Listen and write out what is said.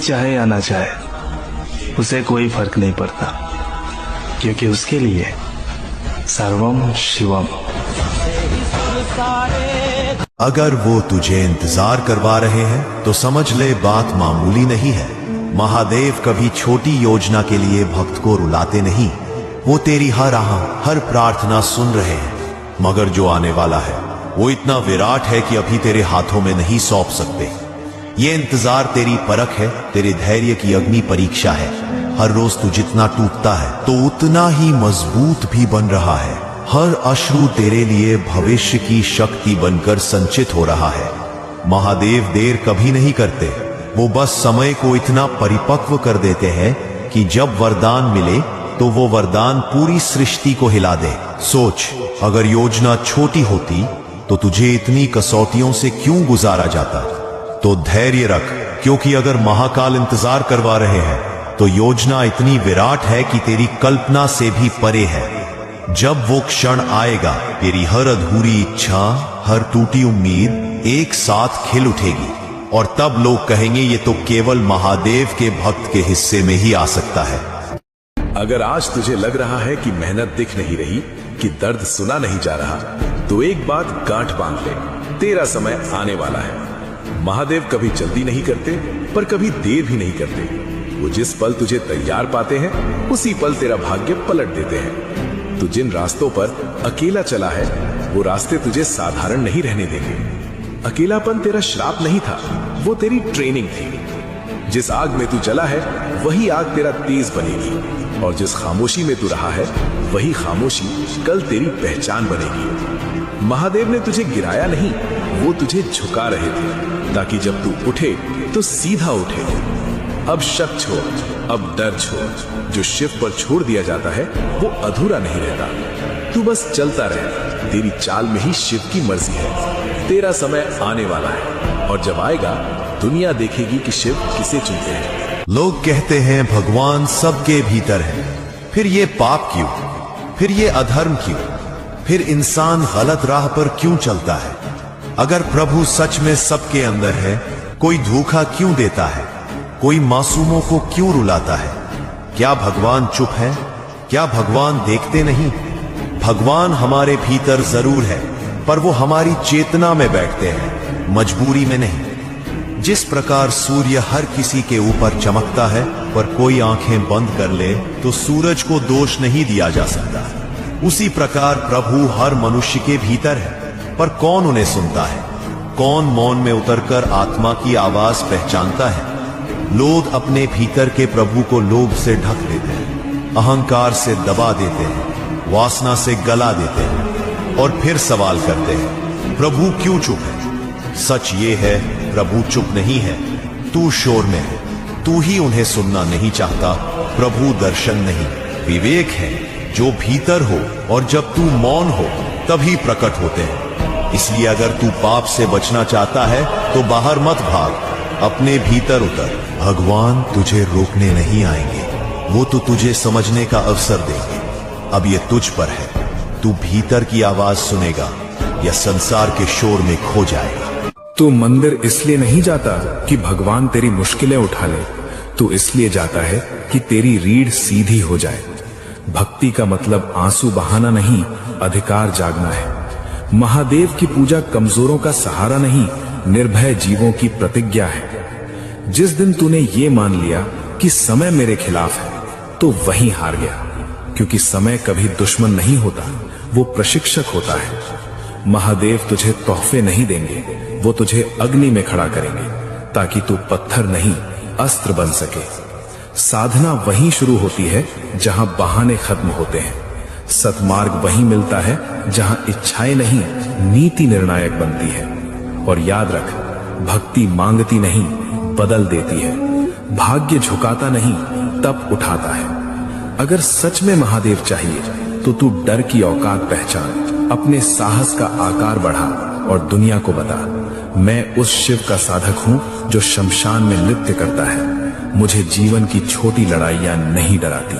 चाहे या ना चाहे उसे कोई फर्क नहीं पड़ता, क्योंकि उसके लिए सर्वम शिवम। अगर वो तुझे इंतजार करवा रहे हैं तो समझ ले बात मामूली नहीं है। महादेव कभी छोटी योजना के लिए भक्त को रुलाते नहीं। वो तेरी हर आह, हर प्रार्थना सुन रहे हैं। मगर जो आने वाला है वो इतना विराट है कि अभी तेरे हाथों में नहीं सौंप सकते। ये इंतजार तेरी परख है, तेरे धैर्य की अग्नि परीक्षा है। हर रोज तू जितना टूटता है तो उतना ही मजबूत भी बन रहा है। हर अश्रु तेरे लिए भविष्य की शक्ति बनकर संचित हो रहा है। महादेव देर कभी नहीं करते। वो बस समय को इतना परिपक्व कर देते हैं कि जब वरदान मिले तो वो वरदान पूरी सृष्टि को हिला दे। सोच, अगर योजना छोटी होती तो तुझे इतनी कसौटियों से क्यों गुजारा जाता? तो धैर्य रख, क्योंकि अगर महाकाल इंतजार करवा रहे हैं तो योजना इतनी विराट है कि तेरी कल्पना से भी परे है। जब वो क्षण आएगा, तेरी हर अधूरी इच्छा, हर टूटी उम्मीद एक साथ खिल उठेगी और तब लोग कहेंगे ये तो केवल महादेव के भक्त के हिस्से में ही आ सकता है। अगर आज तुझे लग रहा है कि मेहनत दिख नहीं रही, कि दर्द सुना नहीं जा रहा, तो एक बात गांठ बांध ले, तेरा समय आने वाला है। महादेव कभी जल्दी नहीं करते, पर कभी देर भी नहीं करते। वो जिस पल तुझे तैयार पाते हैं उसी पल तेरा भाग्य पलट देते हैं। तू जिन रास्तों पर अकेला चला है वो रास्ते तुझे साधारण नहीं रहने देंगे। अकेलापन तेरा श्राप नहीं था, वो तेरी ट्रेनिंग थी। जिस आग में तू जला है वही आग तेरा तेज बनेगी, और जिस खामोशी में तू रहा है वही खामोशी कल तेरी पहचान बनेगी। महादेव ने तुझे गिराया नहीं, वो तुझे झुका रहे थे, ताकि जब तू उठे तो सीधा उठे। अब शक छोड़, अब डर छोड़। जो शिव पर छोड़ दिया जाता है वो अधूरा नहीं रहता। तू बस चलता रहे, तेरी चाल में ही शिव की मर्जी है। तेरा समय आने वाला है, और जब आएगा दुनिया देखेगी कि शिव किसे चुनते हैं। लोग कहते हैं भगवान सबके भीतर है, फिर ये पाप क्यों, फिर ये अधर्म क्यों, फिर इंसान गलत राह पर क्यों चलता है? अगर प्रभु सच में सबके अंदर है, कोई धोखा क्यों देता है? कोई मासूमों को क्यों रुलाता है? क्या भगवान चुप है? क्या भगवान देखते नहीं? भगवान हमारे भीतर जरूर है, पर वो हमारी चेतना में बैठते हैं, मजबूरी में नहीं। जिस प्रकार सूर्य हर किसी के ऊपर चमकता है, पर कोई आंखें बंद कर ले तो सूरज को दोष नहीं दिया जा सकता, उसी प्रकार प्रभु हर मनुष्य के भीतर है, पर कौन उन्हें सुनता है? कौन मौन में उतरकर आत्मा की आवाज पहचानता है? लोग अपने भीतर के प्रभु को लोभ से ढक देते हैं, अहंकार से दबा देते हैं, वासना से गला देते हैं, और फिर सवाल करते हैं प्रभु क्यों चुप है? सच ये है, प्रभु चुप नहीं है, तू शोर में है। तू ही उन्हें सुनना नहीं चाहता। प्रभु दर्शन नहीं, विवेक है जो भीतर हो, और जब तू मौन हो तभी प्रकट होते हैं। इसलिए अगर तू पाप से बचना चाहता है तो बाहर मत भाग, अपने भीतर उतर। भगवान तुझे रोकने नहीं आएंगे, वो तो तुझे समझने का अवसर देंगे। अब ये तुझ पर है, तू भीतर की आवाज सुनेगा या संसार के शोर में खो जाएगा। तू मंदिर इसलिए नहीं जाता कि भगवान तेरी मुश्किलें उठा ले, तू इसलिए जाता है कि तेरी रीढ़ सीधी हो जाए। भक्ति का मतलब आंसू बहाना नहीं, अधिकार जागना है। महादेव की पूजा कमजोरों का सहारा नहीं, निर्भय जीवों की प्रतिज्ञा है। जिस दिन तूने ये मान लिया कि समय मेरे खिलाफ है, तो वहीं हार गया, क्योंकि समय कभी दुश्मन नहीं होता, वो प्रशिक्षक होता है। महादेव तुझे तोहफे नहीं देंगे, वो तुझे अग्नि में खड़ा करेंगे, ताकि तू पत्थर नहीं अस्त्र बन सके। साधना वहीं शुरू होती है जहां बहाने खत्म होते हैं। सतमार्ग वहीं मिलता है जहां इच्छाएं नहीं, नीति निर्णायक बनती है। और याद रख, भक्ति मांगती नहीं, बदल देती है। भाग्य झुकाता नहीं, तब उठाता है। अगर सच में महादेव चाहिए तो तू डर की औकात पहचान, अपने साहस का आकार बढ़ा और दुनिया को बता, मैं उस शिव का साधक हूं जो शमशान में नृत्य करता है। मुझे जीवन की छोटी लड़ाइयां नहीं डराती।